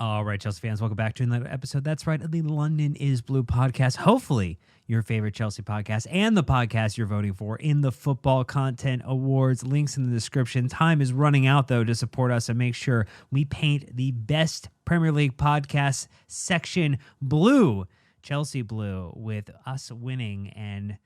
All right, Chelsea fans, welcome back to another episode. That's right, of the London is Blue podcast. Hopefully, your favorite Chelsea podcast and the podcast you're voting for in the Football Content Awards. Links in the description. Time is running out, though, to support us and make sure we paint the best Premier League podcast section blue, Chelsea blue, with us winning and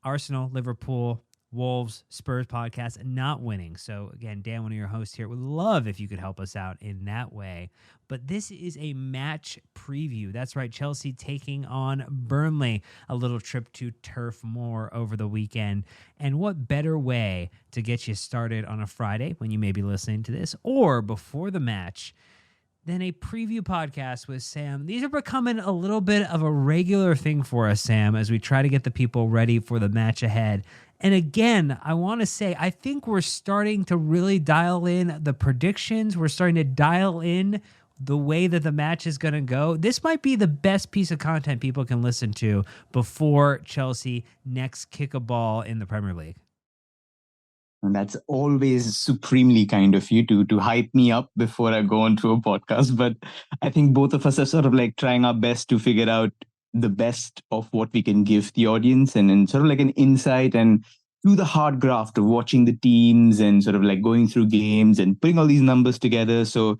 Arsenal, Liverpool, Wolves, Spurs podcast not winning. So again, Dan, one of your hosts here, would love if you could help us out in that way. But this is a match preview. That's right, Chelsea taking on Burnley, a little trip to Turf Moor over the weekend. And what better way to get you started on a Friday when you may be listening to this or before the match than a preview podcast with Sam. These are becoming a little bit of a regular thing for us, Sam, as we try to get the people ready for the match ahead. And again, I want to say, I think we're starting to really dial in the predictions. We're starting to dial in the way that the match is going to go. This might be the best piece of content people can listen to before Chelsea next kick a ball in the Premier League. And that's always supremely kind of you to hype me up before I go onto a podcast. But I think both of us are sort of like trying our best to figure out the best of what we can give the audience and sort of like an insight and do the hard graft of watching the teams and sort of like going through games and putting all these numbers together. So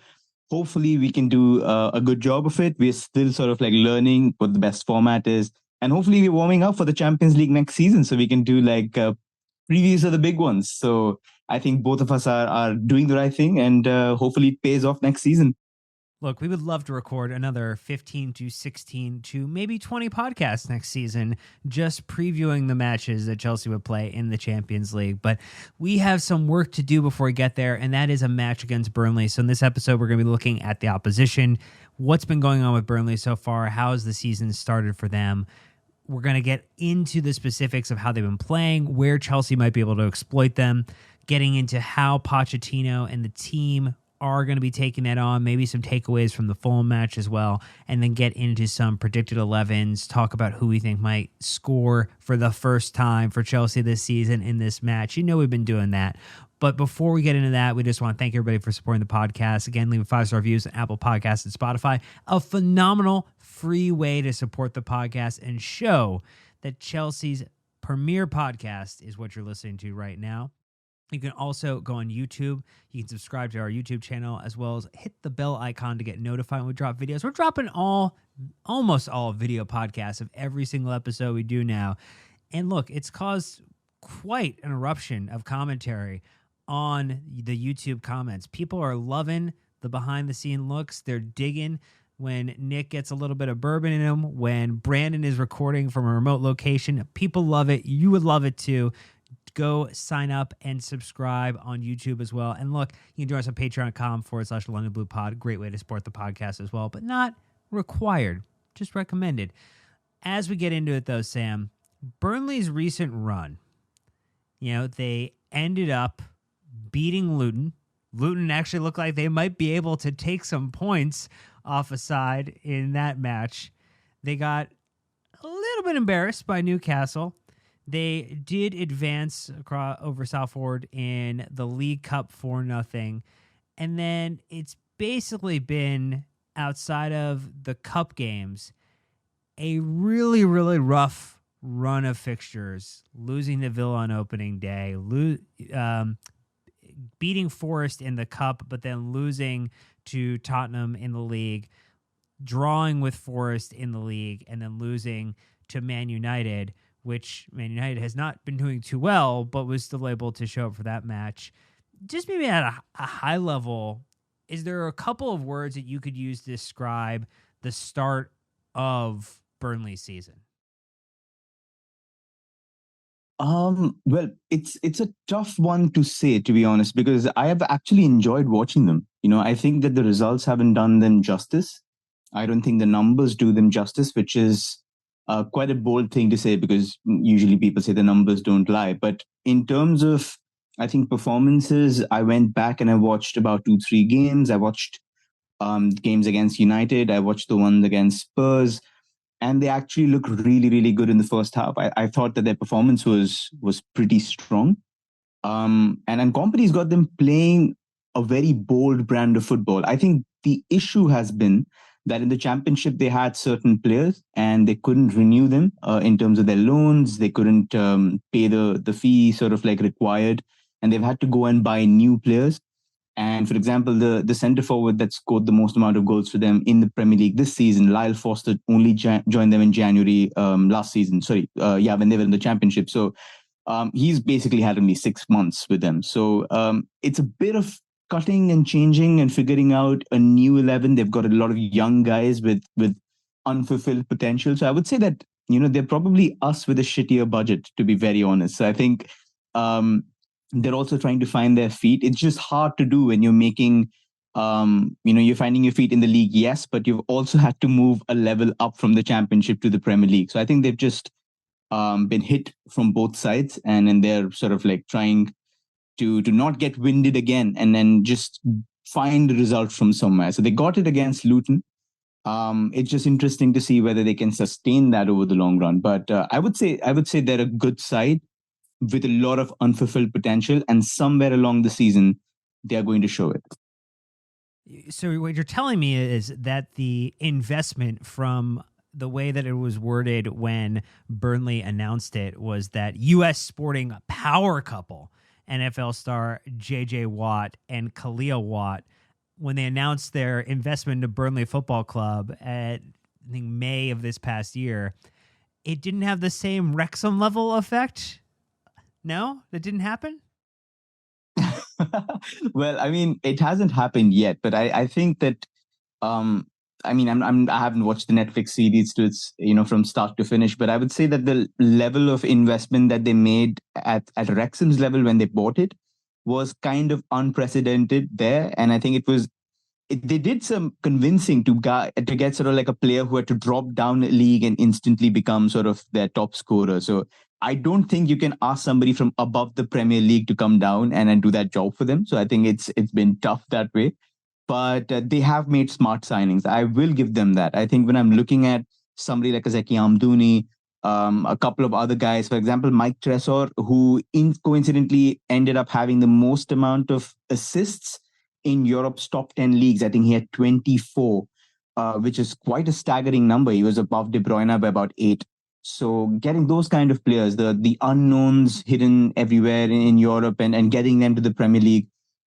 hopefully we can do a good job of it. We're still sort of like learning what the best format is. And hopefully we're warming up for the Champions League next season so we can do like previews of the big ones. So I think both of us are doing the right thing and hopefully it pays off next season. Look, we would love to record another 15 to 16 to maybe 20 podcasts next season, just previewing the matches that Chelsea would play in the Champions League. But we have some work to do before we get there, and that is a match against Burnley. So in this episode, we're going to be looking at the opposition, what's been going on with Burnley so far, how has the season started for them. We're going to get into the specifics of how they've been playing, where Chelsea might be able to exploit them, getting into how Pochettino and the team are going to be taking that on, maybe some takeaways from the Fulham match as well, and then get into some predicted 11s, talk about who we think might score for the first time for Chelsea this season in this match. You know we've been doing that. But before we get into that, we just want to thank everybody for supporting the podcast. Again, leave 5-star reviews on Apple Podcasts and Spotify. A phenomenal free way to support the podcast and show that Chelsea's premier podcast is what you're listening to right now. You can also go on YouTube. You can subscribe to our YouTube channel as well as hit the bell icon to get notified when we drop videos. We're dropping almost all video podcasts of every single episode we do now. And look, it's caused quite an eruption of commentary on the YouTube comments. People are loving the behind-the-scene looks. They're digging when Nick gets a little bit of bourbon in him, when Brandon is recording from a remote location. People love it. You would love it too. Go sign up and subscribe on YouTube as well. And look, you can join us on patreon.com/London Blue Pod. Great way to support the podcast as well, but not required, just recommended. As we get into it though, Sam, Burnley's recent run, they ended up beating Luton. Luton actually looked like they might be able to take some points off a side in that match. They got a little bit embarrassed by Newcastle. They did advance over Salford in the League Cup 4-0. And then it's basically been, outside of the cup games, a really, really rough run of fixtures. Losing to Villa on opening day, beating Forest in the cup, but then losing to Tottenham in the league, drawing with Forest in the league, and then losing to Man United, which Man United has not been doing too well, but was still able to show up for that match. Just maybe at a high level, is there a couple of words that you could use to describe the start of Burnley's season? Well, it's a tough one to say, to be honest, because I have actually enjoyed watching them. I think that the results haven't done them justice. I don't think the numbers do them justice, which is quite a bold thing to say because usually people say the numbers don't lie. But in terms of, I think, performances, I went back and I watched about 2-3 games. I watched games against United. I watched the ones against Spurs. And they actually looked really, really good in the first half. I thought that their performance was pretty strong. And Kompany's got them playing a very bold brand of football. I think the issue has been that in the championship they had certain players and they couldn't renew them in terms of their loans. They couldn't pay the fee sort of like required, and they've had to go and buy new players. And for example, the centre forward that scored the most amount of goals for them in the Premier League this season, Lyle Foster, only joined them in January last season. Sorry, when they were in the championship. So he's basically had only 6 months with them. So it's a bit of cutting and changing and figuring out a new 11. They've got a lot of young guys with unfulfilled potential. So I would say that, they're probably us with a shittier budget, to be very honest. So I think they're also trying to find their feet. It's just hard to do when you're making, you're finding your feet in the league, yes, but you've also had to move a level up from the championship to the Premier League. So I think they've just been hit from both sides, and then they're sort of like trying to not get winded again and then just find the result from somewhere. So they got it against Luton. It's just interesting to see whether they can sustain that over the long run. But I would say they're a good side with a lot of unfulfilled potential, and somewhere along the season, they are going to show it. So what you're telling me is that the investment from the way that it was worded when Burnley announced it was that U.S. sporting power couple, NFL star J.J. Watt and Khalil Watt, when they announced their investment into Burnley Football Club at, I think, May of this past year, it didn't have the same Wrexham level effect? No? That didn't happen? Well, I mean, it hasn't happened yet, but I think that, I haven't watched the Netflix series to its, from start to finish, but I would say that the level of investment that they made at Wrexham's level when they bought it was kind of unprecedented there. And I think they did some convincing to get sort of like a player who had to drop down a league and instantly become sort of their top scorer. So I don't think you can ask somebody from above the Premier League to come down and do that job for them. So I think it's been tough that way. But they have made smart signings. I will give them that. I think when I'm looking at somebody like Zeki Amdouni, a couple of other guys, for example, Mike Tresor, who coincidentally ended up having the most amount of assists in Europe's top 10 leagues. I think he had 24, which is quite a staggering number. He was above De Bruyne by about 8. So getting those kind of players, the unknowns hidden everywhere in Europe and getting them to the Premier League.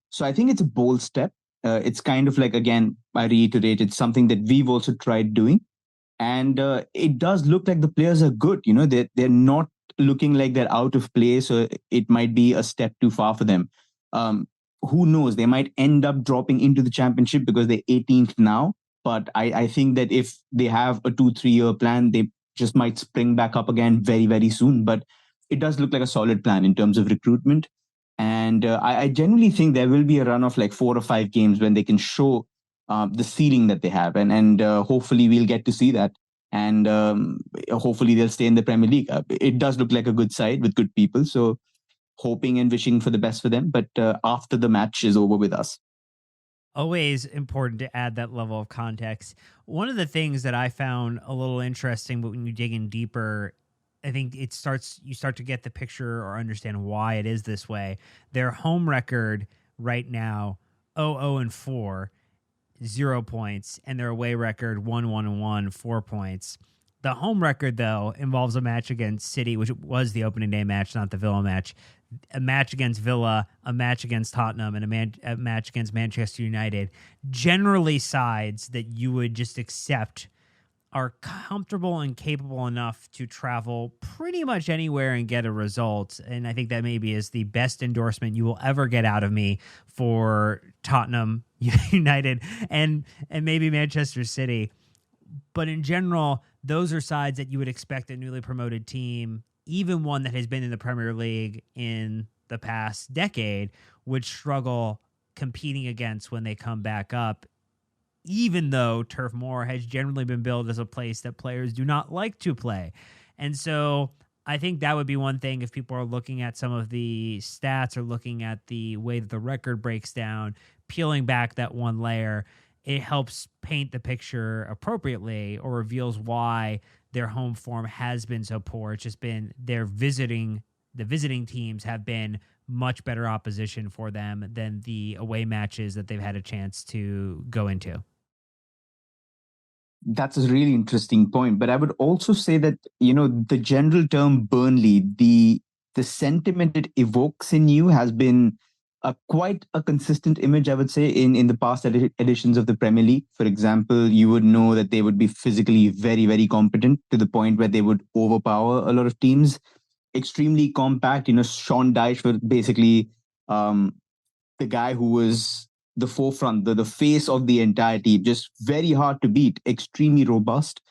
So I think it's a bold step. It's kind of like, again, I reiterate, it's something that we've also tried doing. And it does look like the players are good. They're not looking like they're out of place, or it might be a step too far for them. Who knows? They might end up dropping into the championship because they're 18th now. But I think that if they have a 2-3 year plan, they just might spring back up again very, very soon. But it does look like a solid plan in terms of recruitment. And I genuinely think there will be a run of like 4 or 5 games when they can show the ceiling that they have. And hopefully we'll get to see that. And hopefully they'll stay in the Premier League. It does look like a good side with good people. So hoping and wishing for the best for them. But after the match is over with us. Always important to add that level of context. One of the things that I found a little interesting, but when you dig in deeper, I think you start to get the picture or understand why it is this way. Their home record right now, 0-4, 0 points, and their away record 1-1-1, 4 points. The home record, though, involves a match against City, which was the opening day match, not the Villa match, a match against Villa, a match against Tottenham, and a match against Manchester United. Generally sides that you would just accept are comfortable and capable enough to travel pretty much anywhere and get a result. And I think that maybe is the best endorsement you will ever get out of me for Tottenham, United, and maybe Manchester City. But in general, those are sides that you would expect a newly promoted team, even one that has been in the Premier League in the past decade, would struggle competing against when they come back up, even though Turf Moor has generally been billed as a place that players do not like to play. And so I think that would be one thing if people are looking at some of the stats or looking at the way that the record breaks down, peeling back that one layer, it helps paint the picture appropriately or reveals why their home form has been so poor. It's just been the visiting teams have been much better opposition for them than the away matches that they've had a chance to go into. That's a really interesting point. But I would also say that, the general term Burnley, the sentiment it evokes in you has been quite a consistent image, I would say, in the past editions of the Premier League. For example, you would know that they would be physically very, very competent to the point where they would overpower a lot of teams. Extremely compact. Sean Dyche was basically um, the guy who was the forefront, the face of the entire team. Just very hard to beat, extremely robust,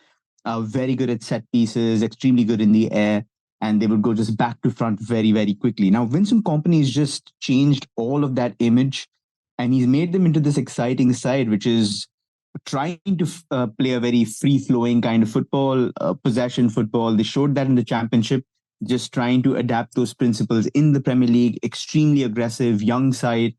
very good at set pieces, extremely good in the air, and they would go just back to front very, very quickly. Now, Vincent Kompany has just changed all of that image, and he's made them into this exciting side, which is trying to play a very free-flowing kind of football, possession football. They showed that in the championship, just trying to adapt those principles in the Premier League. Extremely aggressive, young side,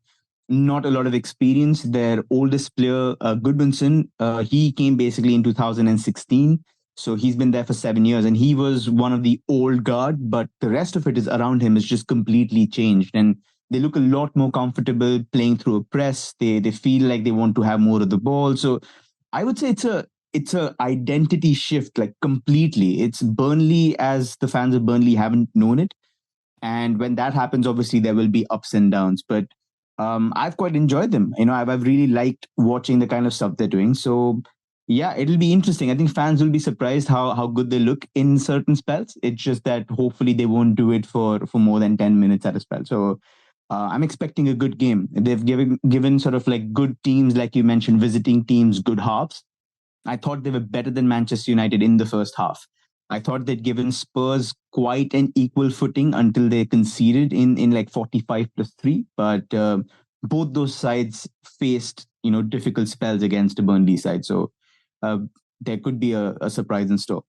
not a lot of experience. Their oldest player, Goodmanson, he came basically in 2016. So he's been there for 7 years, and he was one of the old guard, but the rest of it is around him is just completely changed. And they look a lot more comfortable playing through a press. They feel like they want to have more of the ball. So I would say it's a identity shift, like completely. It's Burnley as the fans of Burnley haven't known it. And when that happens, obviously there will be ups and downs. But I've quite enjoyed them. I've really liked watching the kind of stuff they're doing. So yeah, it'll be interesting. I think fans will be surprised how good they look in certain spells. It's just that hopefully they won't do it for more than 10 minutes at a spell. So I'm expecting a good game. They've given sort of like good teams, like you mentioned, visiting teams, good halves. I thought they were better than Manchester United in the first half. I thought they'd given Spurs quite an equal footing until they conceded in like 45+3. But both those sides faced, difficult spells against the Burnley side. So uh, there could be a surprise in store.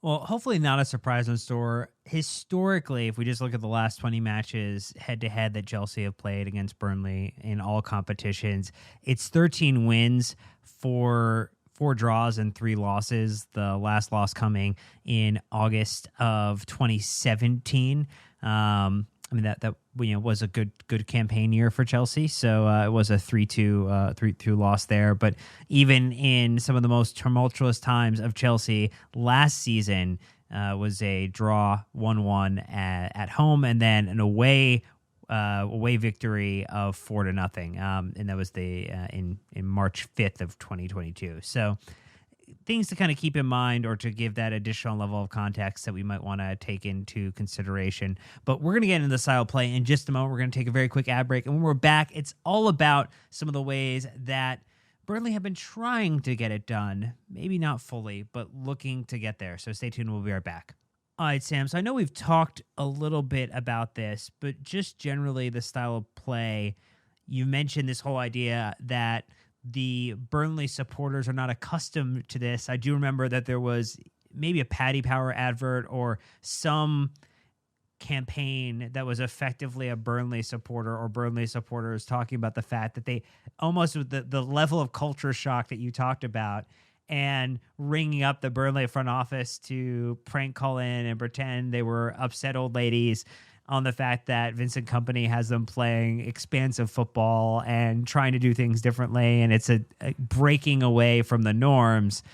Well, hopefully not a surprise in store. Historically, if we just look at the last 20 matches head to head that Chelsea have played against Burnley in all competitions, it's 13 wins for 4 draws and 3 losses. The last loss coming in August of 2017. I mean that was a good campaign year for Chelsea. So it was a 3-2 loss there. But even in some of the most tumultuous times of Chelsea last season, was a draw 1-1 at home, and then an away victory of 4-0, and that was in March 5th of 2022. So things to kind of keep in mind, or to give that additional level of context that we might want to take into consideration. But we're going to get into the style of play in just a moment. We're going to take a very quick ad break, and when we're back, it's all about some of the ways that Burnley have been trying to get it done. Maybe not fully, but looking to get there. So stay tuned. We'll be right back. All right, Sam. So I know we've talked a little bit about this, but just generally the style of play, you mentioned this whole idea that the Burnley supporters are not accustomed to this. I do remember that there was maybe a Paddy Power advert or some campaign that was effectively a Burnley supporter or Burnley supporters talking about the fact that they almost, with the level of culture shock that you talked about, and ringing up the Burnley front office to prank call in and pretend they were upset old ladies on the fact that Vincent Kompany has them playing expansive football and trying to do things differently, and it's a breaking away from the norms.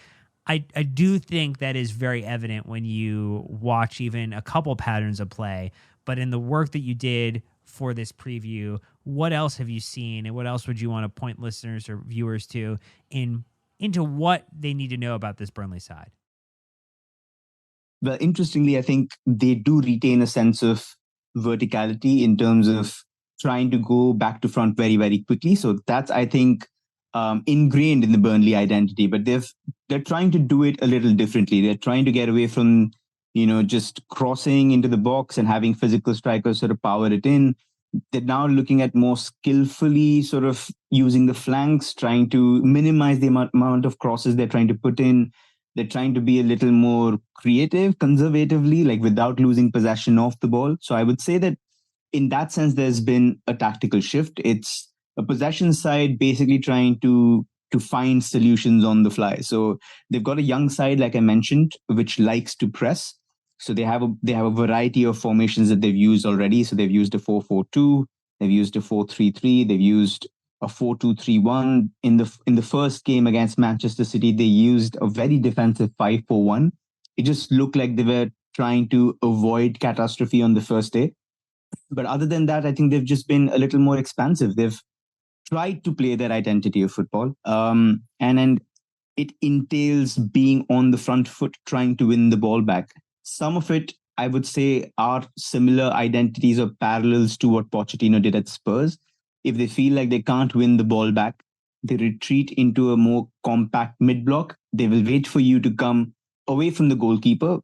I do think that is very evident when you watch even a couple patterns of play. But in the work that you did for this preview, what else have you seen, and what else would you want to point listeners or viewers to into what they need to know about this Burnley side? Well, interestingly, I think they do retain a sense of verticality in terms of trying to go back to front very, very quickly. So that's, I think, ingrained in the Burnley identity. But they're trying to do it a little differently. They're trying to get away from, just crossing into the box and having physical strikers sort of power it in. They're now looking at more skillfully sort of using the flanks, trying to minimize the amount of crosses they're trying to put in. They're trying to be a little more creative, conservatively, like without losing possession of the ball. So I would say that in that sense, there's been a tactical shift. It's a possession side basically trying to find solutions on the fly. So they've got a young side, like I mentioned, which likes to press. So they have a variety of formations that they've used already. So they've used a 4-4-2, they've used a 4-3-3, they've used a 4-2-3-1. In the first game against Manchester City, they used a very defensive 5-4-1. It just looked like they were trying to avoid catastrophe on the first day. But other than that, I think they've just been a little more expansive. They've tried to play their identity of football. And it entails being on the front foot, trying to win the ball back. Some of it, I would say, are similar identities or parallels to what Pochettino did at Spurs. If they feel like they can't win the ball back, they retreat into a more compact mid block. They will wait for you to come away from the goalkeeper.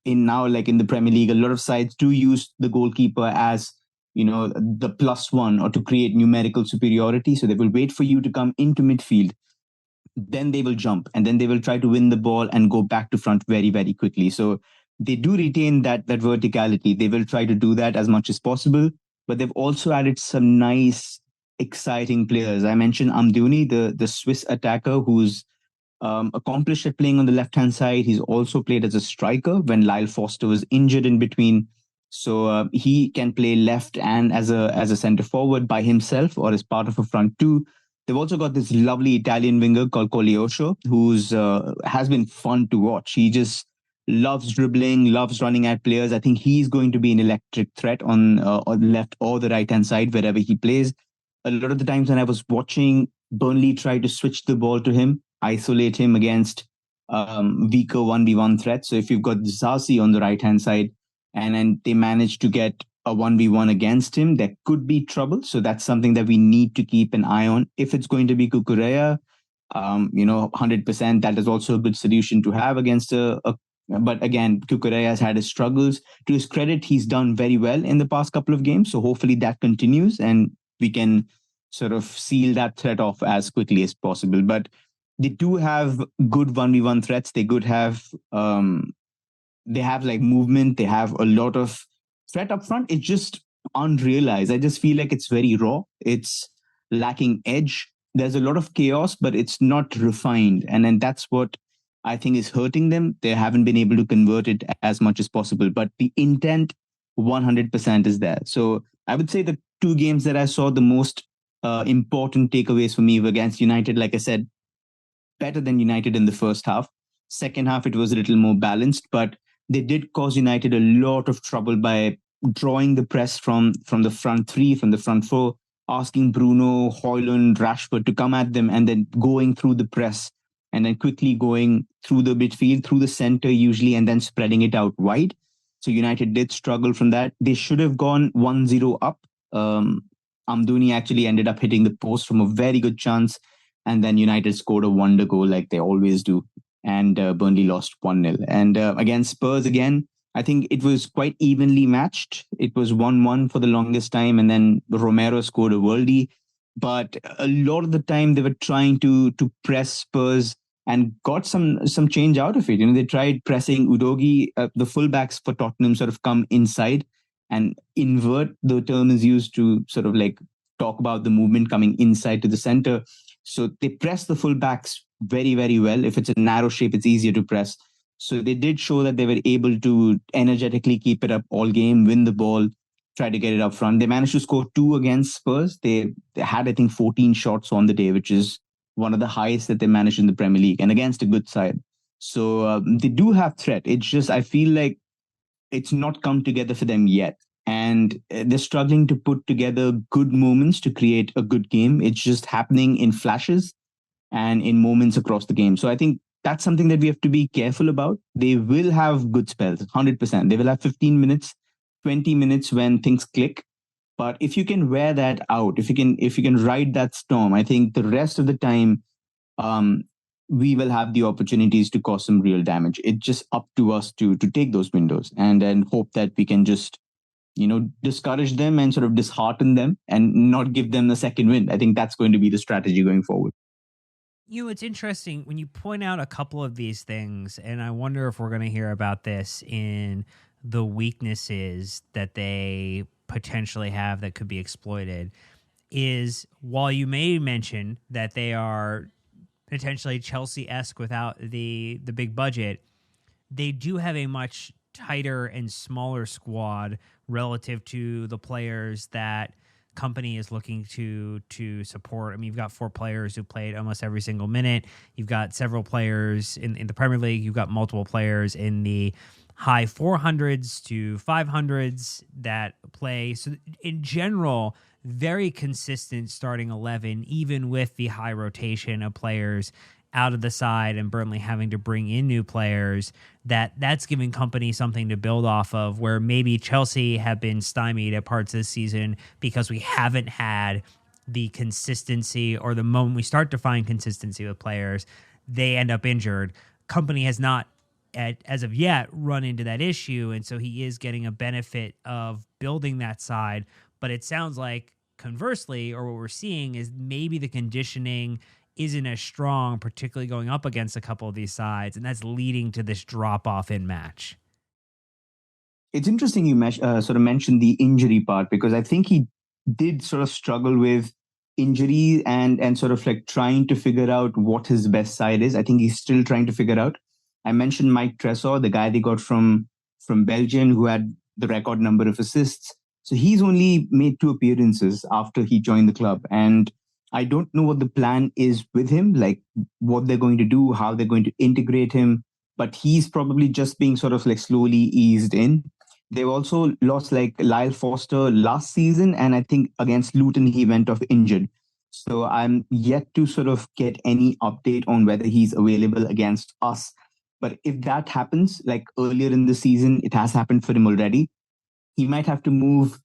In now, like in the Premier League, a lot of sides do use the goalkeeper as the plus one or to create numerical superiority. So they will wait for you to come into midfield, then they will jump and then they will try to win the ball and go back to front very, very quickly. So they do retain that verticality. They will try to do that as much as possible, but they've also added some nice, exciting players. I mentioned Amdouni, the Swiss attacker, who's accomplished at playing on the left hand side. He's also played as a striker when Lyle Foster was injured in between. So he can play left and as a centre forward by himself or as part of a front two. They've also got this lovely Italian winger called Cogliosho, who's has been fun to watch. He just loves dribbling, loves running at players. I think he's going to be an electric threat on the left or the right hand side wherever he plays. A lot of the times when I was watching Burnley try to switch the ball to him, isolate him against weaker 1v1 threats. So if you've got Zazi on the right hand side and then they manage to get a 1v1 against him, there could be trouble. So that's something that we need to keep an eye on. If it's going to be Kukurea, 100%, that is also a good solution to have against but again, Kukurea has had his struggles. To his credit, he's done very well in the past couple of games. So hopefully that continues and we can sort of seal that threat off as quickly as possible. But they do have good 1v1 threats. They have like movement. They have a lot of threat up front. It's just unrealized. I just feel like it's very raw. It's lacking edge. There's a lot of chaos, but it's not refined. And then that's what I think is hurting them. They haven't been able to convert it as much as possible, but the intent 100% is there. So I would say the two games that I saw the most important takeaways for me were against United. Like I said, better than United in the first half. Second half, it was a little more balanced, but they did cause United a lot of trouble by drawing the press from the front three, from the front four, asking Bruno, Højlund, Rashford to come at them and then going through the press and then quickly going through the midfield, through the center usually, and then spreading it out wide. So United did struggle from that. They should have gone 1-0 up. Amdouni actually ended up hitting the post from a very good chance. And then United scored a wonder goal like they always do. And Burnley lost 1-0. And against Spurs again, I think it was quite evenly matched. It was 1-1 for the longest time. And then Romero scored a worldie. But a lot of the time they were trying to press Spurs and got some change out of it. They tried pressing Udogi. The fullbacks for Tottenham sort of come inside and invert. The term is used to sort of like talk about the movement coming inside to the center. So they press the fullbacks very, very well. If it's a narrow shape, it's easier to press. So they did show that they were able to energetically keep it up all game, win the ball, try to get it up front. They managed to score 2 against Spurs. They had, I think, 14 shots on the day, which is one of the highest that they managed in the Premier League and against a good side. So they do have threat. It's just, I feel like it's not come together for them yet. And they're struggling to put together good moments to create a good game. It's just happening in flashes and in moments across the game. So I think that's something that we have to be careful about. They will have good spells, 100%. They will have 15 minutes, 20 minutes when things click. But if you can wear that out, if you can ride that storm, I think the rest of the time, we will have the opportunities to cause some real damage. It's just up to us to take those windows and then hope that we can just discourage them and sort of dishearten them and not give them the second win. I think that's going to be the strategy going forward. It's interesting when you point out a couple of these things, and I wonder if we're going to hear about this in the weaknesses that they potentially have that could be exploited, is while you may mention that they are potentially Chelsea-esque without the big budget, they do have a much tighter and smaller squad relative to the players that company is looking to support. I mean, you've got 4 players who played almost every single minute. You've got several players in the Premier League. You've got multiple players in the high 400s to 500s that play. So in general, very consistent starting 11, even with the high rotation of players out of the side and Burnley having to bring in new players. That's giving company something to build off of, where maybe Chelsea have been stymied at parts this season because we haven't had the consistency, or the moment we start to find consistency with players, they end up injured. Company has not, as of yet, run into that issue, and so he is getting a benefit of building that side. But it sounds like, conversely, or what we're seeing is maybe the conditioning isn't as strong, particularly going up against a couple of these sides, and that's leading to this drop-off in match. It's interesting you sort of mentioned the injury part, because I think he did sort of struggle with injury and sort of like trying to figure out what his best side is. I think he's still trying to figure out. I mentioned Mike Tresor, the guy they got from Belgium, who had the record number of assists. So he's only made 2 appearances after he joined the club, and I don't know what the plan is with him, like what they're going to do, how they're going to integrate him, but he's probably just being sort of like slowly eased in. They've also lost like Lyle Foster last season, and I think against Luton he went off injured. So I'm yet to sort of get any update on whether he's available against us. But if that happens, like earlier in the season, it has happened for him already, he might have to move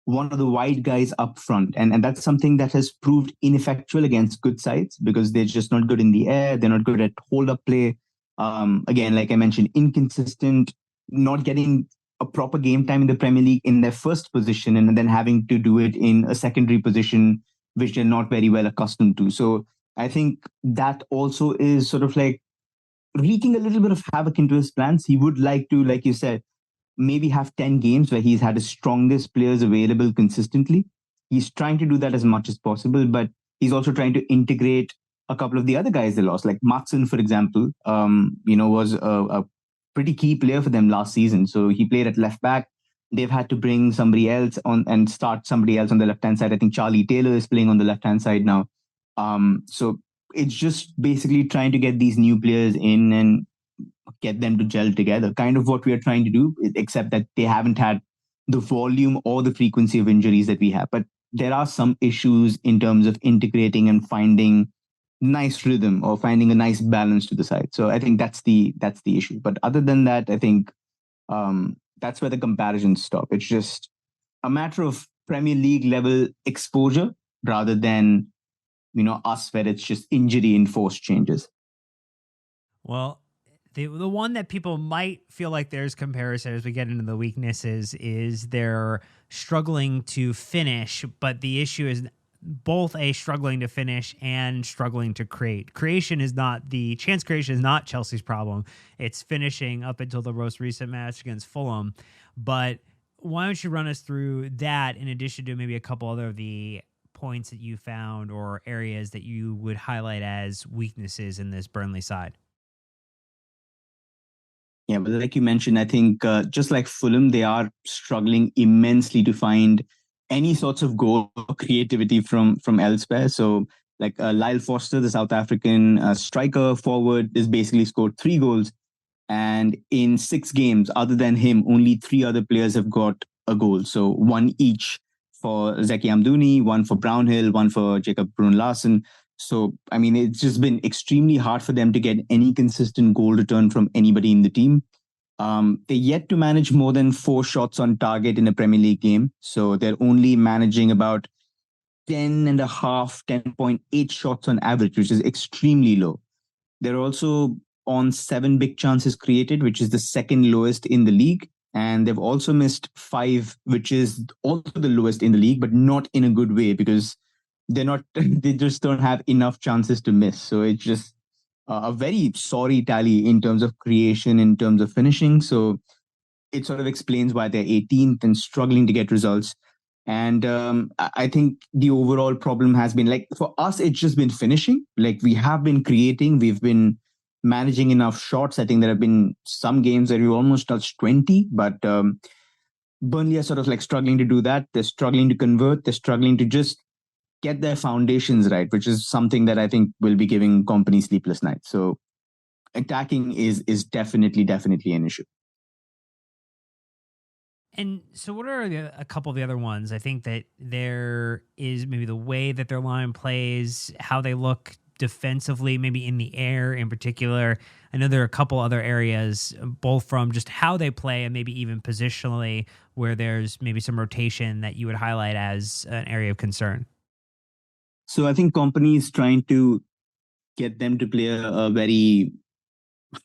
one of the wide guys up front. And that's something that has proved ineffectual against good sides, because they're just not good in the air. They're not good at hold-up play. Again, like I mentioned, inconsistent, not getting a proper game time in the Premier League in their first position, and then having to do it in a secondary position, which they're not very well accustomed to. So I think that also is sort of like wreaking a little bit of havoc into his plans. He would like to, like you said, maybe have 10 games where he's had his strongest players available consistently. He's trying to do that as much as possible, but he's also trying to integrate a couple of the other guys they lost, like Matson, for example, was a pretty key player for them last season. So he played at left back. They've had to bring somebody else on and start somebody else on the left-hand side. I think Charlie Taylor is playing on the left-hand side now. So it's just basically trying to get these new players in and get them to gel together, kind of what we are trying to do, except that they haven't had the volume or the frequency of injuries that we have. But there are some issues in terms of integrating and finding nice rhythm or finding a nice balance to the side. So I think that's the issue. But other than that, I think that's where the comparisons stop. It's just a matter of Premier League level exposure rather than, us, where it's just injury enforced changes. Well, the one that people might feel like there's comparison as we get into the weaknesses is they're struggling to finish, but the issue is both struggling to finish and struggling to create. Chance creation is not Chelsea's problem. It's finishing up until the most recent match against Fulham. But why don't you run us through that, in addition to maybe a couple other of the points that you found or areas that you would highlight as weaknesses in this Burnley side? Yeah, but like you mentioned, I think just like Fulham, they are struggling immensely to find any sorts of goal creativity from elsewhere. So like Lyle Foster, the South African striker forward, has basically scored 3 goals. And in 6 games, other than him, only 3 other players have got a goal. So 1 each for Zeki Amdouni, 1 for Brownhill, 1 for Jacob Bruun-Larsen. So, I mean, it's just been extremely hard for them to get any consistent goal return from anybody in the team. They're yet to manage more than 4 shots on target in a Premier League game. So they're only managing about 10.8 shots on average, which is extremely low. They're also on 7 big chances created, which is the second lowest in the league. And they've also missed 5, which is also the lowest in the league, but not in a good way, because they just don't have enough chances to miss. So it's just a very sorry tally in terms of creation, in terms of finishing. So it sort of explains why they're 18th and struggling to get results. And I think the overall problem has been, like, for us, it's just been finishing. Like, we have been creating, we've been managing enough shots. I think there have been some games where we almost touched 20, but Burnley are sort of like struggling to do that. They're struggling to convert. They're struggling to just get their foundations right, which is something that I think will be giving Company sleepless nights. So attacking is definitely an issue. And so, what are a couple of the other ones? I think that there is maybe the way that their line plays, how they look defensively, maybe in the air in particular. I know there are a couple other areas, both from just how they play and maybe even positionally, where there's maybe some rotation that you would highlight as an area of concern. So I think Company is trying to get them to play a very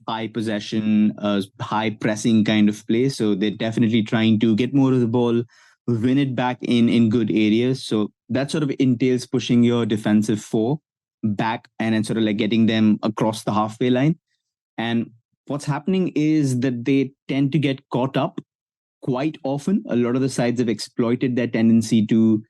high possession, high pressing kind of play. So they're definitely trying to get more of the ball, win it back in good areas. So that sort of entails pushing your defensive four back and then sort of like getting them across the halfway line. And what's happening is that they tend to get caught up quite often. A lot of the sides have exploited their tendency to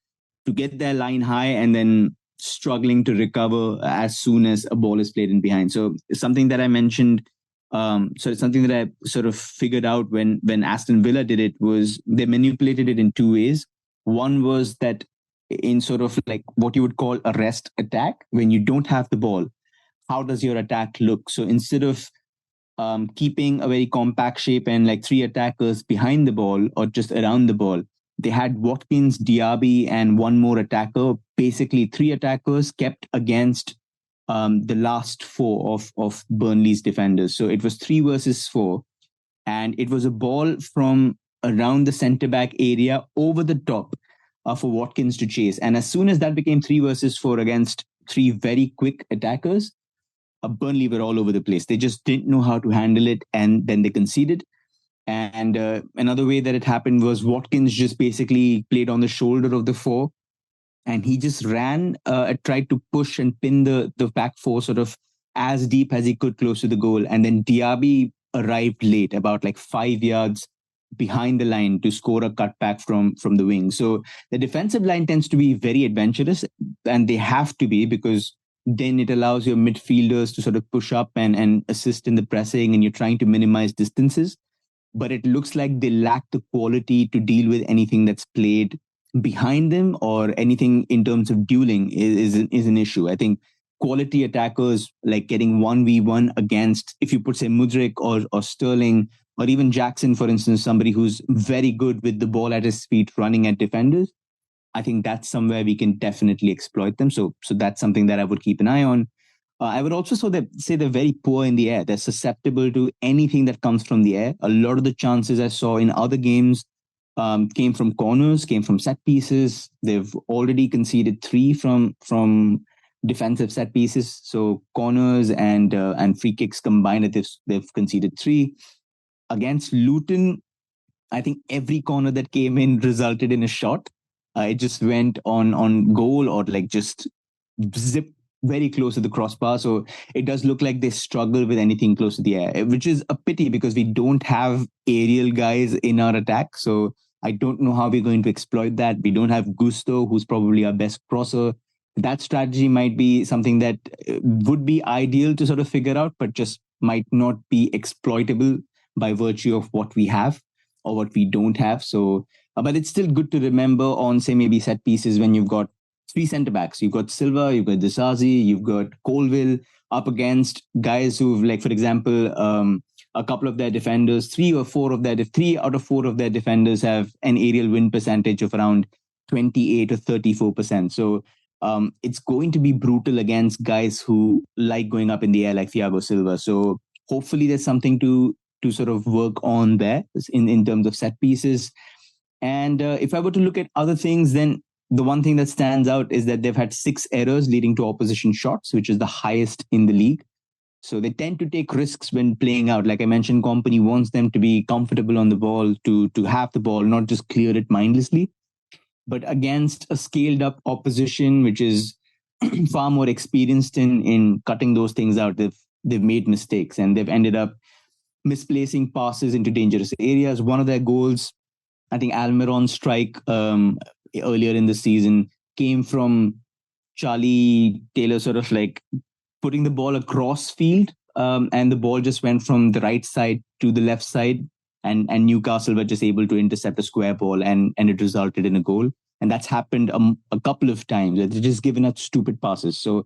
get their line high and then struggling to recover as soon as a ball is played in behind. So it's something that I mentioned. So it's something that I sort of figured out when Aston Villa did it, was they manipulated it in two ways. One was that in sort of like what you would call a rest attack, when you don't have the ball, how does your attack look? So instead of keeping a very compact shape and like three attackers behind the ball or just around the ball, they had Watkins, Diaby, and one more attacker. Basically, three attackers kept against the last four of Burnley's defenders. So it was 3 versus 4, and it was a ball from around the centre back area over the top for Watkins to chase. And as soon as that became 3 versus 4 against 3 very quick attackers, Burnley were all over the place. They just didn't know how to handle it, and then they conceded. And another way that it happened was Watkins just basically played on the shoulder of the 4, and he just ran, tried to push and pin the back 4 sort of as deep as he could close to the goal. And then Diaby arrived late, about like 5 yards behind the line, to score a cutback from the wing. So the defensive line tends to be very adventurous, and they have to be, because then it allows your midfielders to sort of push up and assist in the pressing, and you're trying to minimize distances. But it looks like they lack the quality to deal with anything that's played behind them, or anything in terms of dueling is an issue. I think quality attackers, like getting 1v1 against, if you put say Mudryk or Sterling or even Jackson, for instance, somebody who's very good with the ball at his feet running at defenders, I think that's somewhere we can definitely exploit them. So that's something that I would keep an eye on. I would also say they're very poor in the air. They're susceptible to anything that comes from the air. A lot of the chances I saw in other games came from corners, came from set pieces. They've already conceded 3 from defensive set pieces. So corners and free kicks combined, they've conceded 3. Against Luton, I think every corner that came in resulted in a shot. It just went on goal, or like just zip very close to the crossbar. So it does look like they struggle with anything close to the air, which is a pity because we don't have aerial guys in our attack. So I don't know how we're going to exploit that. We don't have Gusto, who's probably our best crosser. That strategy might be something that would be ideal to sort of figure out, but just might not be exploitable by virtue of what we have or what we don't have. So, but it's still good to remember on, say, maybe set pieces when you've got 3 centre backs. You've got Silva, you've got Disasi, you've got Colville up against guys who've, like, for example, a couple of their defenders, 3 out of 4 of their defenders have an aerial win percentage of around 28 or 34%. So it's going to be brutal against guys who like going up in the air, like Thiago Silva. So hopefully there's something to sort of work on there in terms of set pieces. And if I were to look at other things, then the one thing that stands out is that they've had 6 errors leading to opposition shots, which is the highest in the league. So they tend to take risks when playing out. Like I mentioned, Company wants them to be comfortable on the ball, to have the ball, not just clear it mindlessly. But against a scaled up opposition, which is far more experienced in cutting those things out, they've made mistakes, and they've ended up misplacing passes into dangerous areas. One of their goals, I think Almiron's strike earlier in the season, came from Charlie Taylor sort of like putting the ball across field and the ball just went from the right side to the left side, and Newcastle were just able to intercept a square ball, and it resulted in a goal. And that's happened a couple of times. They're just giving us stupid passes. So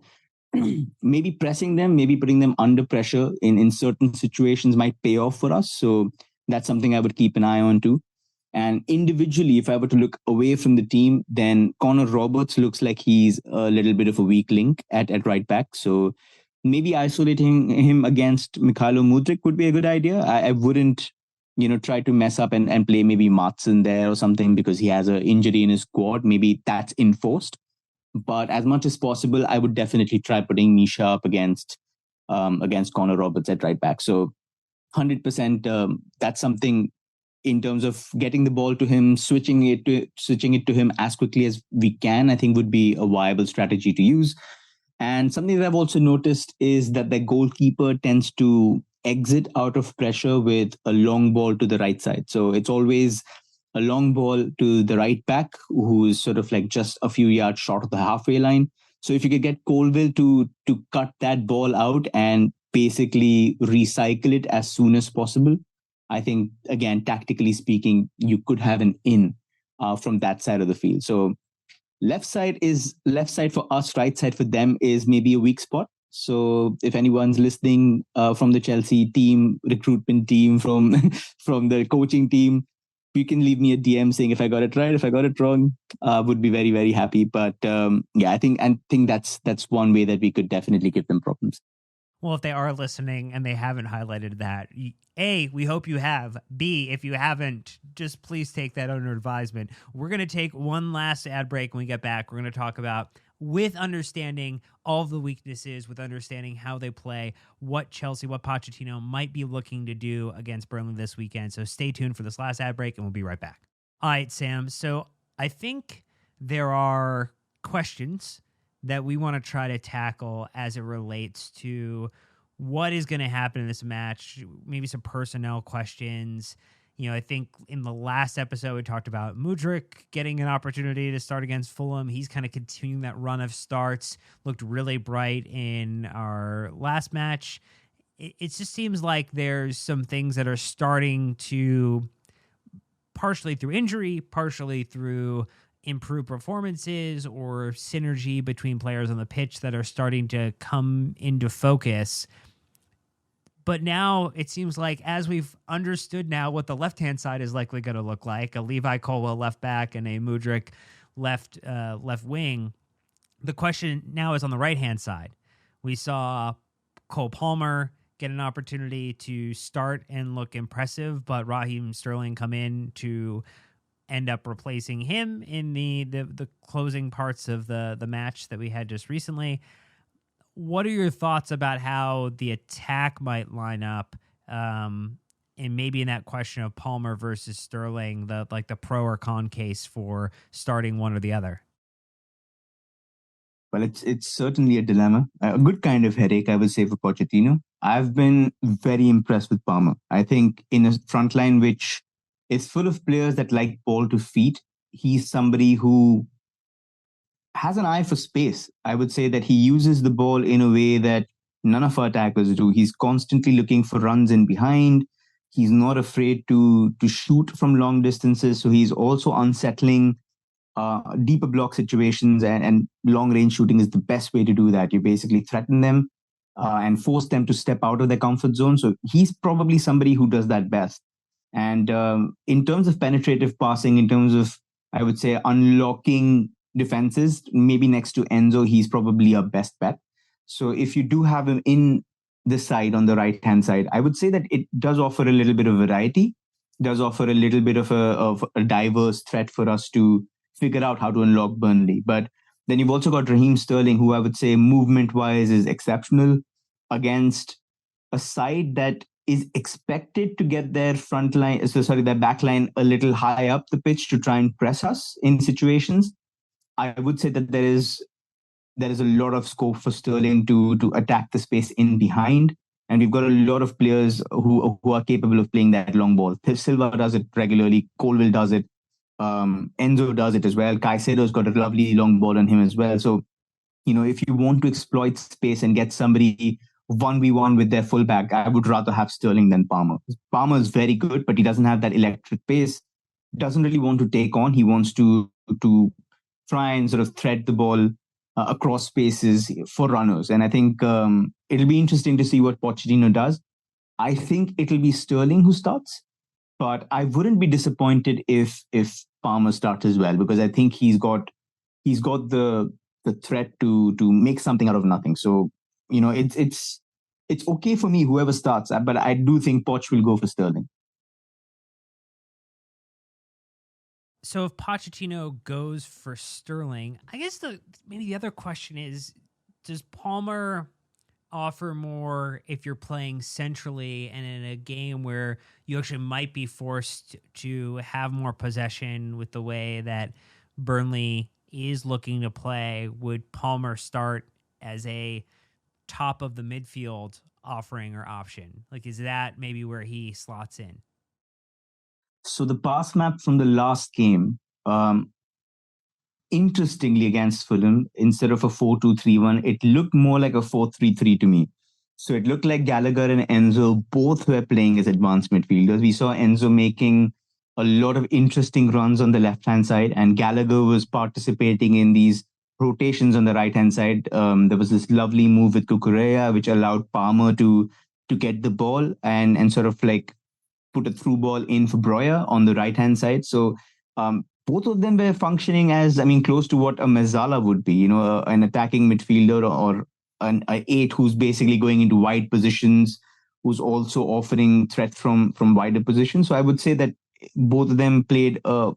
maybe pressing them, maybe putting them under pressure in certain situations might pay off for us. So that's something I would keep an eye on too. And individually, if I were to look away from the team, then Connor Roberts looks like he's a little bit of a weak link at right back. So maybe isolating him against Mikhailo Mudryk would be a good idea. I wouldn't, try to mess up and play maybe Matson there or something because he has an injury in his quad. Maybe that's enforced. But as much as possible, I would definitely try putting Misha up against Connor Roberts at right back. So 100%, that's something in terms of getting the ball to him, switching it to him as quickly as we can, I think would be a viable strategy to use. And something that I've also noticed is that the goalkeeper tends to exit out of pressure with a long ball to the right side. So it's always a long ball to the right back, who is sort of like just a few yards short of the halfway line. So if you could get Colville to cut that ball out and basically recycle it as soon as possible, I think, again, tactically speaking, you could have an in from that side of the field. So left side for us, right side for them is maybe a weak spot. So if anyone's listening from the Chelsea team, recruitment team, from from the coaching team, you can leave me a DM saying if I got it right, if I got it wrong. Would be very, very happy. But yeah, I think that's one way that we could definitely give them problems. Well, if they are listening and they haven't highlighted that, A, we hope you have. B, if you haven't, just please take that under advisement. We're going to take one last ad break. When we get back, we're going to talk about, with understanding all of the weaknesses, with understanding how they play, what Pochettino might be looking to do against Burnley this weekend. So stay tuned for this last ad break, and we'll be right back. All right, Sam. So I think there are questions that we want to try to tackle as it relates to what is going to happen in this match, maybe some personnel questions. I think in the last episode, we talked about Mudryk getting an opportunity to start against Fulham. He's kind of continuing that run of starts, looked really bright in our last match. It just seems like there's some things that are starting to, partially through injury, partially through improved performances or synergy between players on the pitch, that are starting to come into focus. But now it seems like, as we've understood now what the left-hand side is likely going to look like, a Levi Colwill left back and a Mudryk left wing, the question now is on the right-hand side. We saw Cole Palmer get an opportunity to start and look impressive, but Raheem Sterling come in to end up replacing him in the closing parts of the match that we had just recently. What are your thoughts about how the attack might line up, and maybe in that question of Palmer versus Sterling, the pro or con case for starting one or the other? Well, it's certainly a dilemma, a good kind of headache, I would say, for Pochettino. I've been very impressed with Palmer. I think in a front line which is full of players that like ball to feet, he's somebody who has an eye for space. I would say that he uses the ball in a way that none of our attackers do. He's constantly looking for runs in behind. He's not afraid to shoot from long distances. So he's also unsettling deeper block situations, and long range shooting is the best way to do that. You basically threaten them and force them to step out of their comfort zone. So he's probably somebody who does that best. And in terms of penetrative passing, in terms of, I would say, unlocking defenses, maybe next to Enzo, he's probably a best bet. So if you do have him in the side on the right hand side, I would say that it does offer a little bit of variety, does offer a little bit of a diverse threat for us to figure out how to unlock Burnley. But then you've also got Raheem Sterling, who I would say movement wise is exceptional against a side that is expected to get their their back line a little high up the pitch to try and press us in situations. I would say that there is a lot of scope for Sterling to attack the space in behind, and we've got a lot of players who are capable of playing that long ball. Silva does it regularly. Colville does it. Enzo does it as well. Caicedo's got a lovely long ball on him as well. So, if you want to exploit space and get somebody 1v1 with their fullback, I would rather have Sterling than Palmer. Palmer is very good, but he doesn't have that electric pace. Doesn't really want to take on. He wants to try and sort of thread the ball across spaces for runners. And I think it'll be interesting to see what Pochettino does. I think it'll be Sterling who starts, but I wouldn't be disappointed if Palmer starts as well, because I think he's got the threat to make something out of nothing. So it's okay for me whoever starts, but I do think Poch will go for Sterling. So if Pochettino goes for Sterling, I guess maybe the other question is, does Palmer offer more if you're playing centrally and in a game where you actually might be forced to have more possession with the way that Burnley is looking to play? Would Palmer start as a top of the midfield offering or option? Like, is that maybe where he slots in? So the pass map from the last game, interestingly against Fulham, instead of a 4-2-3-1, it looked more like a 4-3-3 to me. So it looked like Gallagher and Enzo both were playing as advanced midfielders. We saw Enzo making a lot of interesting runs on the left-hand side, and Gallagher was participating in these rotations on the right-hand side. There was this lovely move with Cucurella, which allowed Palmer to get the ball and sort of like put a through ball in for BROJA on the right-hand side. So both of them were functioning as, close to what a Mezzala would be, an attacking midfielder or an eight who's basically going into wide positions, who's also offering threat from wider positions. So I would say that both of them played a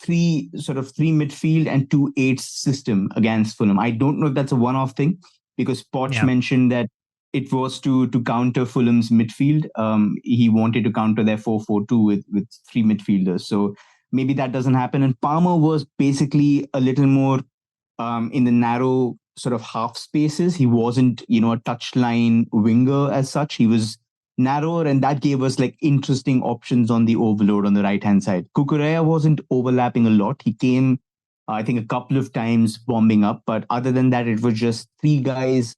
three midfield and 2 8 system against Fulham. I don't know if that's a one-off thing, because Poch mentioned that it was to counter Fulham's midfield. He wanted to counter their 4-4-2 with 3 midfielders. So maybe that doesn't happen. And Palmer was basically a little more in the narrow sort of half spaces. He wasn't, a touchline winger as such. He was narrower, and that gave us like interesting options on the overload on the right-hand side. Cucurella wasn't overlapping a lot. He came, I think, a couple of times bombing up, but other than that, it was just 3 guys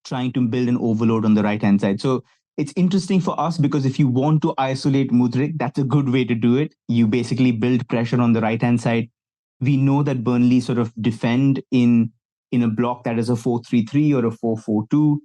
trying to build an overload on the right-hand side. So it's interesting for us, because if you want to isolate Mudryk, that's a good way to do it. You basically build pressure on the right-hand side. We know that Burnley sort of defend in a block that is a 4-3-3 or a 4-4-2.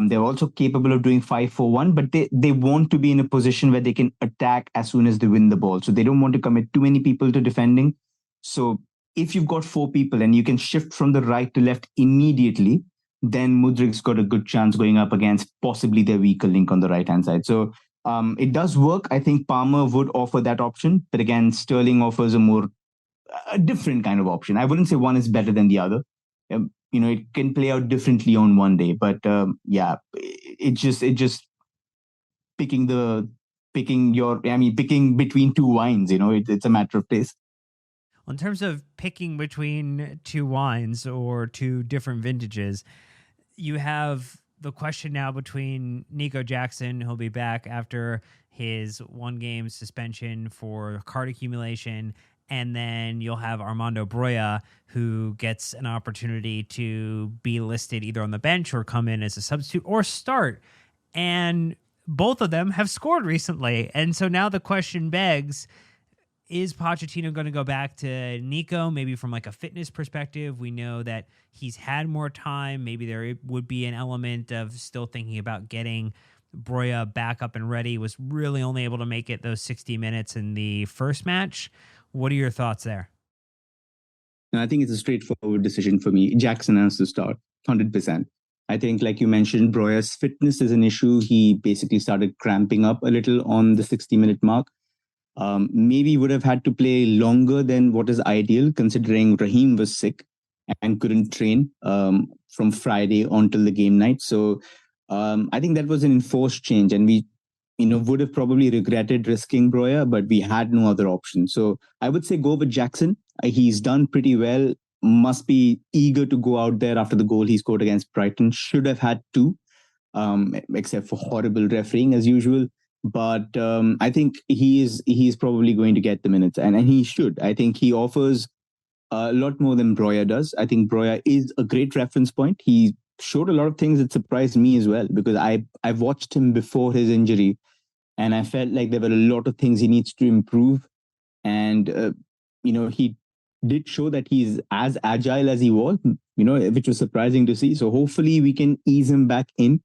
They're also capable of doing 5-4-1, but they want to be in a position where they can attack as soon as they win the ball. So they don't want to commit too many people to defending. So if you've got 4 people and you can shift from the right to left immediately, then Mudryk's got a good chance going up against possibly their weaker link on the right-hand side. So it does work. I think Palmer would offer that option, but again, Sterling offers a different kind of option. I wouldn't say one is better than the other. It can play out differently on one day, but it just picking between 2 wines. It's a matter of taste. Well, in terms of picking between 2 wines or 2 different vintages, you have the question now between Nico Jackson, who'll be back after his 1-game suspension for card accumulation, and then you'll have Armando Broja, who gets an opportunity to be listed either on the bench or come in as a substitute or start. And both of them have scored recently. And so now the question begs, is Pochettino going to go back to Nico, maybe from like a fitness perspective? We know that he's had more time. Maybe there would be an element of still thinking about getting Broja back up and ready. Was really only able to make it those 60 minutes in the first match. What are your thoughts there? No, I think it's a straightforward decision for me. Jackson has to start, 100%. I think, like you mentioned, Broja's fitness is an issue. He basically started cramping up a little on the 60-minute mark. Maybe would have had to play longer than what is ideal, considering Raheem was sick and couldn't train from Friday until the game night. So I think that was an enforced change, and we would have probably regretted risking Broja, but we had no other option. So I would say go with Jackson. He's done pretty well. Must be eager to go out there after the goal he scored against Brighton. Should have had 2, except for horrible refereeing as usual. But I think he's probably going to get the minutes, and he should. I think he offers a lot more than Broja does. I think Broja is a great reference point. He showed a lot of things that surprised me as well, because I've watched him before his injury, and I felt like there were a lot of things he needs to improve. And he did show that he's as agile as he was, which was surprising to see. So hopefully we can ease him back in,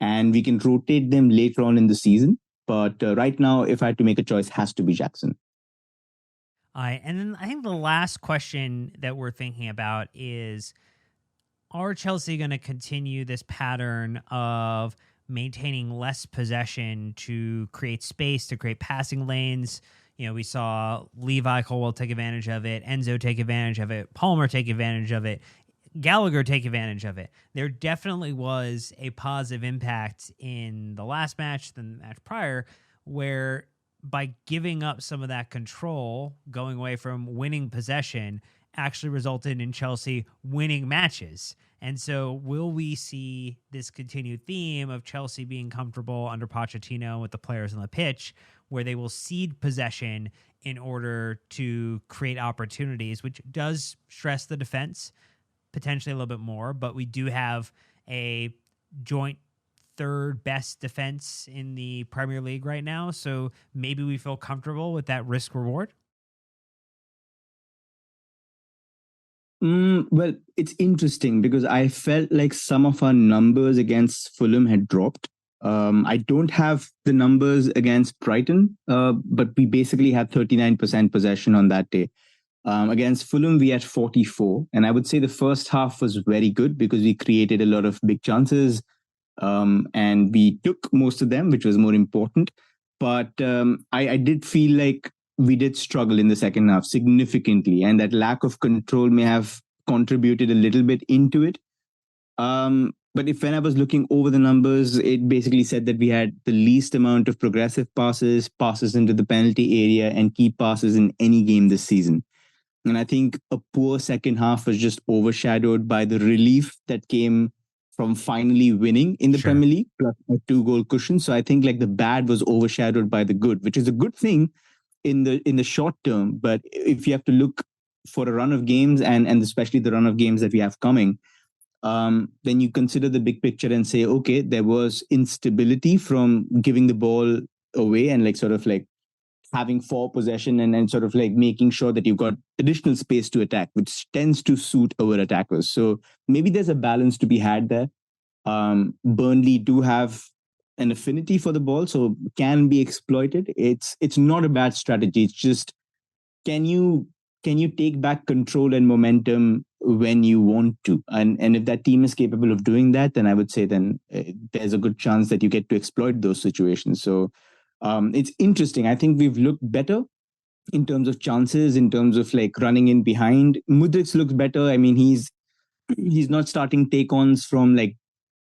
and we can rotate them later on in the season. But right now, if I had to make a choice, has to be Jackson. And then I think the last question that we're thinking about is, are Chelsea going to continue this pattern of maintaining less possession to create space, to create passing lanes? We saw Levi Colwell take advantage of it, Enzo take advantage of it, Palmer take advantage of it, Gallagher take advantage of it. There definitely was a positive impact in the last match, the match prior, where by giving up some of that control, going away from winning possession, actually resulted in Chelsea winning matches. And so will we see this continued theme of Chelsea being comfortable under Pochettino with the players on the pitch, where they will cede possession in order to create opportunities, which does stress the defense potentially a little bit more, but we do have a joint third best defense in the Premier League right now. So maybe we feel comfortable with that risk reward. Well, it's interesting because I felt like some of our numbers against Fulham had dropped. I don't have the numbers against Brighton, but we basically had 39% possession on that day. Against Fulham, we had 44. And I would say the first half was very good because we created a lot of big chances, and we took most of them, which was more important. But I did feel like we did struggle in the second half significantly, and that lack of control may have contributed a little bit into it. But when I was looking over the numbers, it basically said that we had the least amount of progressive passes, passes into the penalty area, and key passes in any game this season. And I think a poor second half was just overshadowed by the relief that came from finally winning in the Premier League, plus a 2-goal cushion. So I think like the bad was overshadowed by the good, which is a good thing in the short term. But if you have to look for a run of games, and especially the run of games that we have coming, then you consider the big picture and say, okay, there was instability from giving the ball away and like sort of like having 4 possession and sort of like making sure that you've got additional space to attack, which tends to suit our attackers. So maybe there's a balance to be had there. Burnley do have an affinity for the ball, so can be exploited. It's not a bad strategy. It's just, can you take back control and momentum when you want to? And if that team is capable of doing that, then I would say then there's a good chance that you get to exploit those situations. So it's interesting. I think we've looked better in terms of chances, in terms of like running in behind. Mudryk looks better. I mean, he's not starting take-ons from like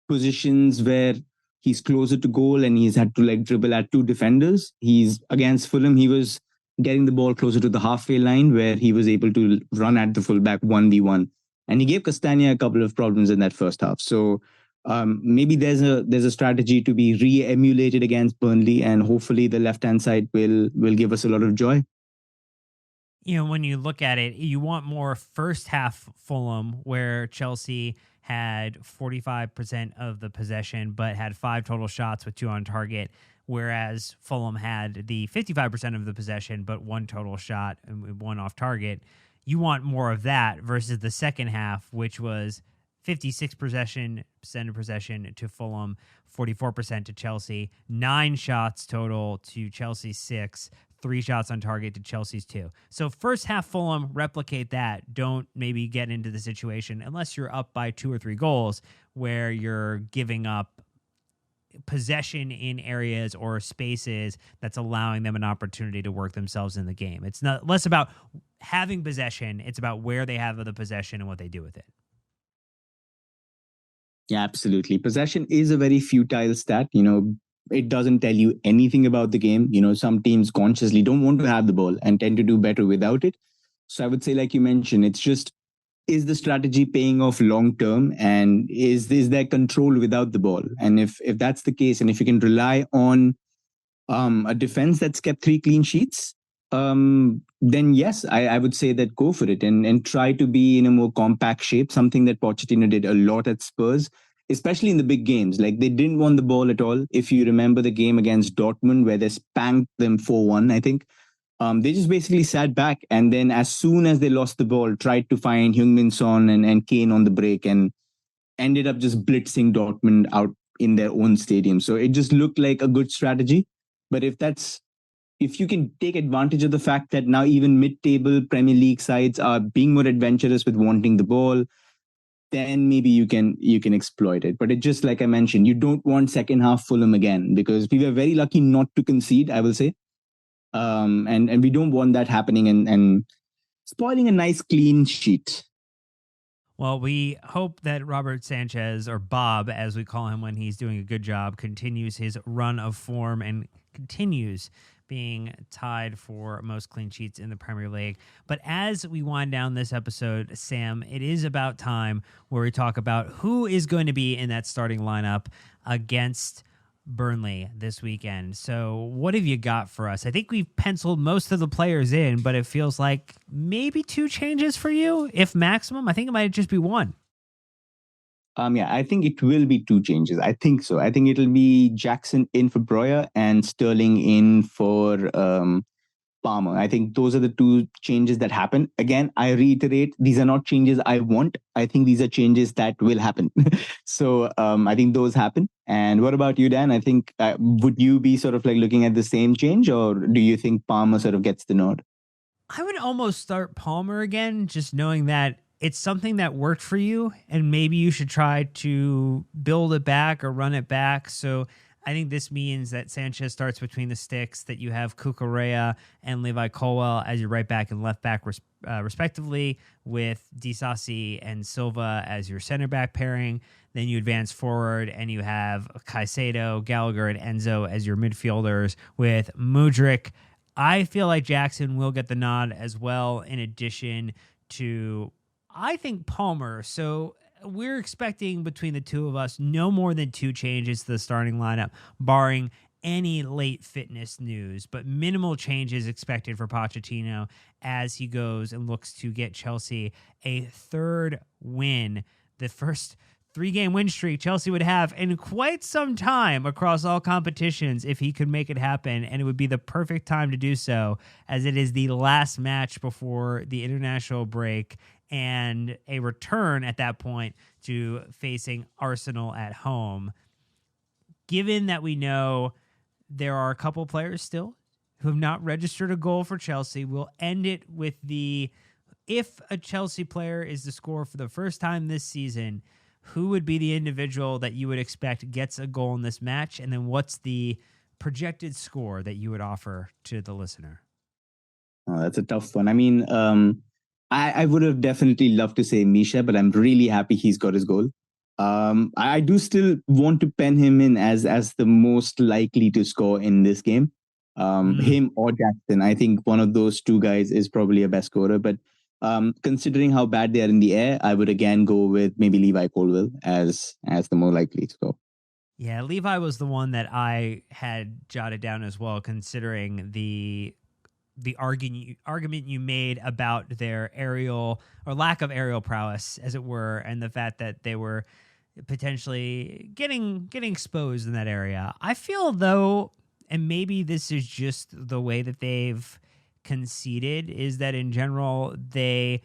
positions where he's closer to goal and he's had to like dribble at 2 defenders. He's against Fulham, he was getting the ball closer to the halfway line where he was able to run at the fullback 1v1. And he gave Castagna a couple of problems in that first half. So maybe there's a strategy to be re-emulated against Burnley, and hopefully the left-hand side will give us a lot of joy. When you look at it, you want more first half Fulham, where Chelsea had 45% of the possession, but had 5 total shots with 2 on target, whereas Fulham had the 55% of the possession, but 1 total shot and 1 off target. You want more of that versus the second half, which was 56% of possession to Fulham, 44% to Chelsea, 9 shots total to Chelsea 6, 3 shots on target to Chelsea's 2. So first half Fulham, replicate that. Don't maybe get into the situation unless you're up by 2 or 3 goals where you're giving up possession in areas or spaces that's allowing them an opportunity to work themselves in the game. It's not less about having possession. It's about where they have the possession and what they do with it. Yeah, absolutely. Possession is a very futile stat. It doesn't tell you anything about the game. Some teams consciously don't want to have the ball and tend to do better without it. So I would say, like you mentioned, it's just, is the strategy paying off long term, and is there control without the ball? And if that's the case, and if you can rely on a defense that's kept 3 clean sheets, then yes, I would say that go for it and try to be in a more compact shape, something that Pochettino did a lot at Spurs, especially in the big games. Like they didn't want the ball at all. If you remember the game against Dortmund where they spanked them 4-1, I think, they just basically sat back and then as soon as they lost the ball, tried to find Heung-min Son and Kane on the break and ended up just blitzing Dortmund out in their own stadium. So it just looked like a good strategy. But if you can take advantage of the fact that now even mid-table Premier League sides are being more adventurous with wanting the ball, then maybe you can exploit it. But it just like I mentioned, you don't want second half Fulham again because we were very lucky not to concede, I will say. And we don't want that happening and spoiling a nice clean sheet. Well, we hope that Robert Sanchez, or Bob, as we call him when he's doing a good job, continues his run of form and continues being tied for most clean sheets in the Premier League. But as we wind down this episode, Sam, it is about time where we talk about who is going to be in that starting lineup against Burnley this weekend. So what have you got for us? I think we've penciled most of the players in, but it feels like maybe 2 changes for you, if maximum. I think it might just be 1. Yeah, I think it will be 2 changes. I think so. I think it'll be Jackson in for BROJA and Sterling in for Palmer. I think those are the 2 changes that happen. Again, I reiterate, these are not changes I want. I think these are changes that will happen. So I think those happen. And what about you, Dan? I think, would you be sort of like looking at the same change or do you think Palmer sort of gets the nod? I would almost start Palmer again, just knowing that it's something that worked for you and maybe you should try to build it back or run it back. So I think this means that Sanchez starts between the sticks, that you have Cucurella and Levi Colwell as your right back and left back respectively, with Disasi and Silva as your center back pairing. Then you advance forward and you have Caicedo, Gallagher, and Enzo as your midfielders with Mudryk. I feel like Jackson will get the nod as well, in addition to, I think, Palmer. So we're expecting between the two of us no more than 2 changes to the starting lineup, barring any late fitness news, but minimal changes expected for Pochettino as he goes and looks to get Chelsea a 3rd win, the first 3-game win streak Chelsea would have in quite some time across all competitions if he could make it happen. And it would be the perfect time to do so, as it is the last match before the international break and a return at that point to facing Arsenal at home. Given that we know there are a couple players still who have not registered a goal for Chelsea, we'll end it with if a Chelsea player is to score for the first time this season, who would be the individual that you would expect gets a goal in this match? And then what's the projected score that you would offer to the listener? Oh, that's a tough one. I mean, I would have definitely loved to say Misha, but I'm really happy he's got his goal. I do still want to pen him in as the most likely to score in this game. Him or Jackson. I think one of those 2 guys is probably a best scorer. But considering how bad they are in the air, I would again go with maybe Levi Colwell as the more likely to score. Yeah, Levi was the one that I had jotted down as well, considering the argument you made about their aerial or lack of aerial prowess, as it were, and the fact that they were potentially getting exposed in that area. I feel, though, and maybe this is just the way that they've conceded, is that in general, they,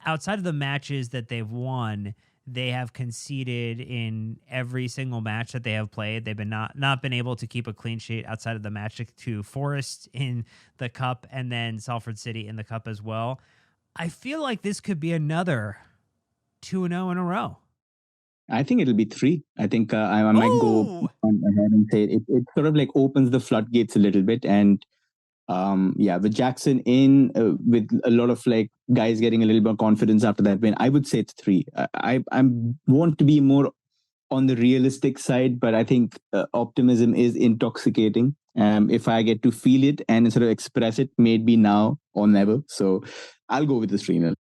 outside of the matches that they've won, they have conceded in every single match that they have played. They've been not been able to keep a clean sheet outside of the match to Forest in the Cup and then Salford City in the Cup as well. I feel like this could be another 2-0 in a row. I think it'll be 3. I think I might go ahead and say it sort of like opens the floodgates a little bit. And with Jackson in, with a lot of like guys getting a little more confidence after that win, I would say it's 3. I want to be more on the realistic side, but I think optimism is intoxicating. If I get to feel it and sort of express it, maybe now or never. So I'll go with the 3-0.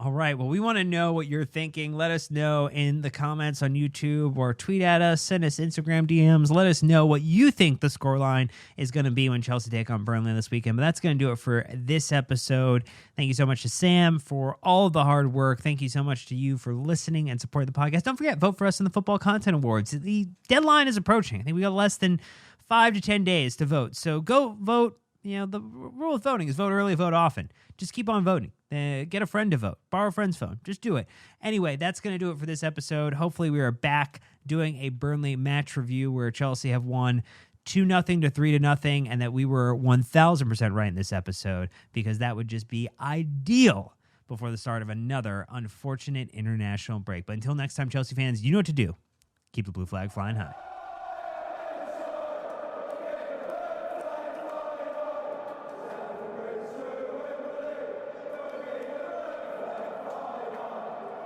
All right. Well, we want to know what you're thinking. Let us know in the comments on YouTube or tweet at us, send us Instagram DMs. Let us know what you think the scoreline is going to be when Chelsea take on Burnley this weekend. But that's going to do it for this episode. Thank you so much to Sam for all of the hard work. Thank you so much to you for listening and supporting the podcast. Don't forget, vote for us in the Football Content Awards. The deadline is approaching. I think we got less than 5 to 10 days to vote. So go vote. The rule of voting is vote early, vote often. Just keep on voting. Get a friend to vote. Borrow a friend's phone. Just do it. Anyway, that's going to do it for this episode. Hopefully we are back doing a Burnley match review where Chelsea have won 2-0 to 3-0, and that we were 1,000% right in this episode, because that would just be ideal before the start of another unfortunate international break. But until next time, Chelsea fans, you know what to do. Keep the blue flag flying high.